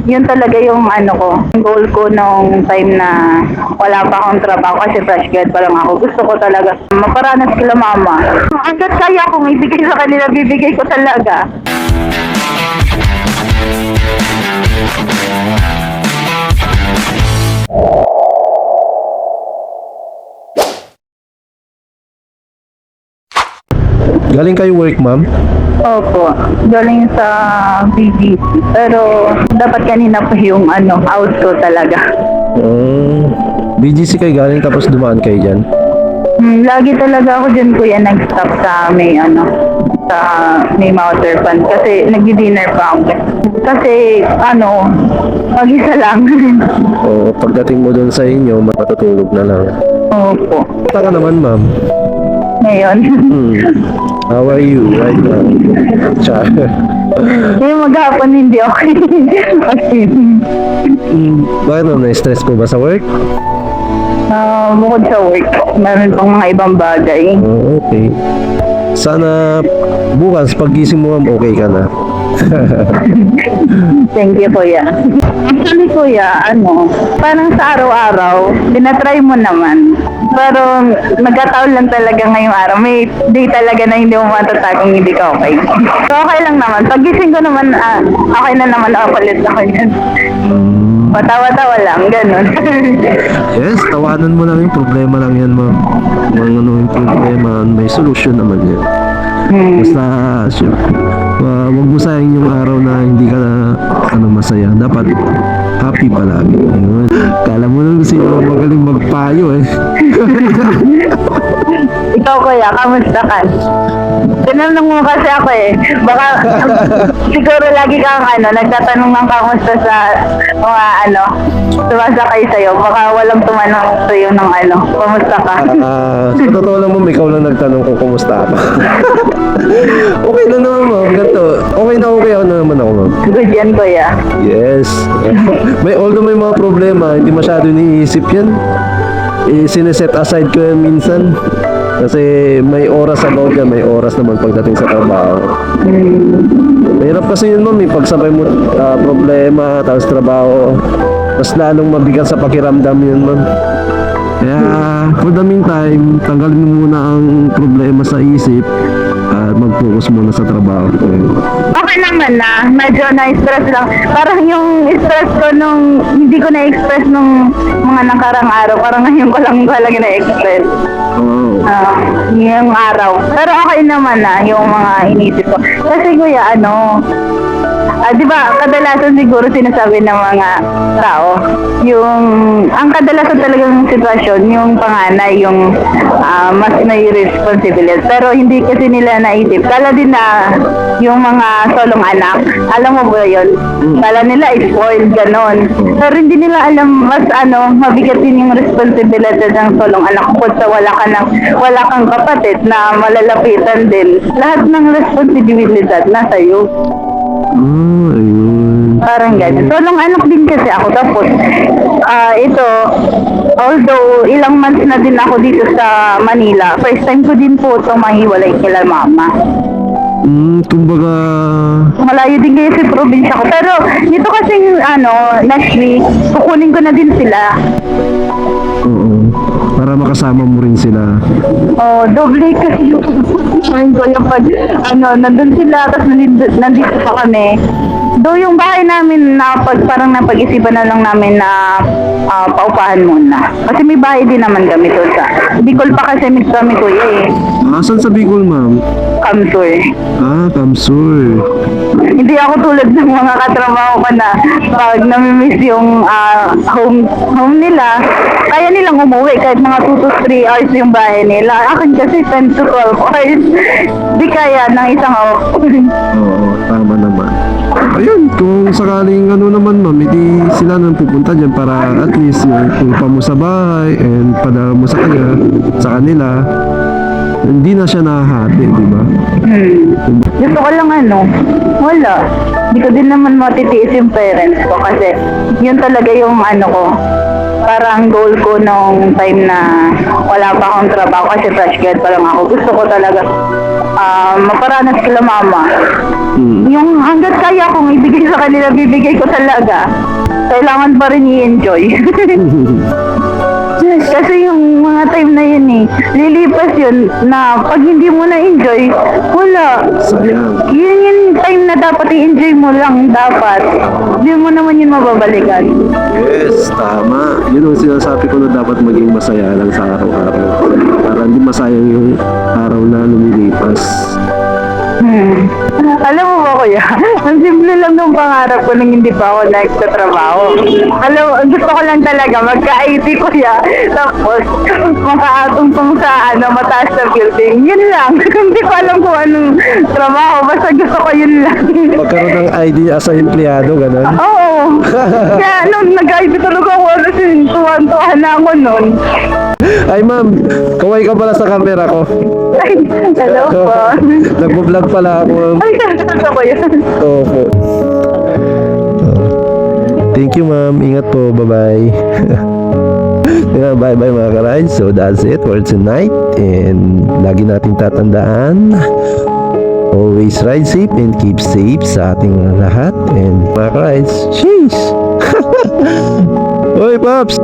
yun talaga yung ano ko, goal ko nung time na wala pa akong trabaho kasi fresh grad pa lang ako. Gusto ko talaga maparanas kila mama. Hanggat kaya kong ibigay sa kanila, bibigay ko talaga. Galing kayo work, ma'am? Opo, galing sa BGC. Pero dapat kanina pa yung out ko talaga. BGC kayo galing tapos dumaan kayo dyan? Lagi talaga ako dyan kuya nag-stop sa may water pan kasi nag-dinner pa ako. Kasi mag-isa lang. O pagdating mo doon sa inyo, matutulog na lang. Opo. Taka naman, ma'am. Ngayon. How are you right now? Char. Yung maghapon hindi okay. Okay. Bakit naman, na-stress ko ba sa work? Bukod sa work, meron pang mga ibang bagay. Oh, okay. Sana bukas paggising mo, ma'am, okay ka na. Thank you, kuya. Actually, kuya, parang sa araw-araw, tinatry mo naman. Pero nagkataon lang talaga ngayong araw. May day talaga na hindi mo matatagong hindi ka okay. So, okay lang naman. Pagising ko naman, okay na naman ulit ako yan. Patawa-tawa lang, ganun. Yes, tawanan mo lang yung problema lang yan, ma'am. Kung yung problema, may solusyon naman yan. Basta, wag mo sayang yung araw na hindi ka masaya. Dapat happy palagi. Ayun. Kala mo lang sino magaling magpayo eh. Ikaw, kuya, kamusta ka? Tinanong mo kasi ako eh. Baka siguro lagi kang nagtatanong ng kamusta sa mga sumasakay sa'yo. Baka walang tumanong sa'yo ng kamusta ka? Sa totoo lang, ma'am, ikaw lang nagtanong kung kumusta ako. Okay na naman, ma'am. Ganito. Okay na naman ako, ma'am. Good yan, kuya. Yes. Although may mga problema, hindi masyado iniisip yan. Sineset aside ko yan minsan. Kasi may oras about yan, may oras naman pagdating sa trabaho. Mahirap kasi yun, ma'am, pagsabay mo problema, tapos trabaho, mas lalong mabigat sa pakiramdam yun, ma'am. Kaya, for the meantime, tanggalin mo muna ang problema sa isip at mag-focus muna sa trabaho. Okay naman na, medyo na-stress lang. Parang yung stress ko nung hindi ko na-express nung mga nakarang araw, parang ngayon ko lang na-express. Oh. Yung araw. Pero okay naman na yung mga inisip ko. Kasi kuya, di ba, kadalasan siguro sinasabi ng mga tao, ang kadalasan talagang sitwasyon, yung panganay, yung mas may responsibility. Pero hindi kasi nila naisip. Kala din na yung mga solong anak, alam mo ba yun? Kala nila spoiled, ganon. Pero hindi nila alam, mas mabigat din yung responsibility ng solong anak. Kung sa wala kang kapatid na malalapitan din. Lahat ng responsibilidad nasa iyo. Ayun. Parang ganyan. Solong anak din kasi ako. Tapos, ito, although ilang months na din ako dito sa Manila, first time ko din po ito mahiwalay kila mama. Kumbaga... Malayo din kayo sa probinsya ko. Pero, dito kasi, next week, kukunin ko na din sila. Oo. Para makasama mo rin sila. Doble kasi yung mind ko yung pag, nandun sila, tapos nandito pa kami. Though yung bahay namin parang napag-isipan na lang namin na paupahan muna. Kasi may bahay din naman kami doon sa Bicol pa kasi kami kuya eh. Saan sa Bicol, ma'am? Kamsur. Kamsur. Hindi ako tulad ng mga katrabaho ko na pag namimiss yung home nila, kaya nilang umuwi kahit mga 2 to 3 hours yung bahay nila. Akin kasi 10 to 12 hours. Di kaya ng isang off. Oo, tama naman. Ayun, kung sakaling naman, ma'am, hindi sila nang pupunta dyan para at least yung punta mo sa bahay and padala mo sa kanila, hindi na siya nahahati, di ba? Gusto ko lang wala. Hindi ko din naman matitiis yung parents ko kasi yun talaga yung ko. Parang goal ko nung time na wala pa akong trabaho kasi fresh grad pa lang ako. Gusto ko talaga maparanas kila mama. Mm. Yung hanggat kaya kong ibigay sa kanila, bibigay ko talaga. Kailangan pa rin i-enjoy. Kasi yung mga time na yun lilipas yun na pag hindi mo na-enjoy, wala. Sayang. Yun yung time na dapat i-enjoy mo lang dapat. Hindi mo naman yun mababalikan. Yes, tama. Yun ang sinasabi ko na dapat maging masaya lang sa araw-araw. Para hindi masayang yung araw na lumilipas. Alam mo ba kuya, ang simple lang ng pangarap ko nung hindi pa ako nagtatrabaho. Alam mo, gusto ko lang talaga magka-IT kuya. Tapos, makaatungtong sa mataas na building. Yun lang. Hindi ko alam kung anong trabaho. Basta gusto ko yun lang. Magkaroon ng ID as a empleyado, ganun. Oo. Kaya nung nag-IT talaga ako, tuwan-tuwan na ako nun. Ay ma'am, kaway ka pala sa camera ko. Ay, hello po. Nagbo-vlog pala ako. Ay, gusto ko yun. Opo. Thank you ma'am. Ingat po. Bye-bye. Yeah, bye-bye mga ka-rides. So that's it for tonight. And lagi nating tatandaan, always ride safe and keep safe sa ating lahat. And mga ka-rides, sheesh! Hoy, Pops!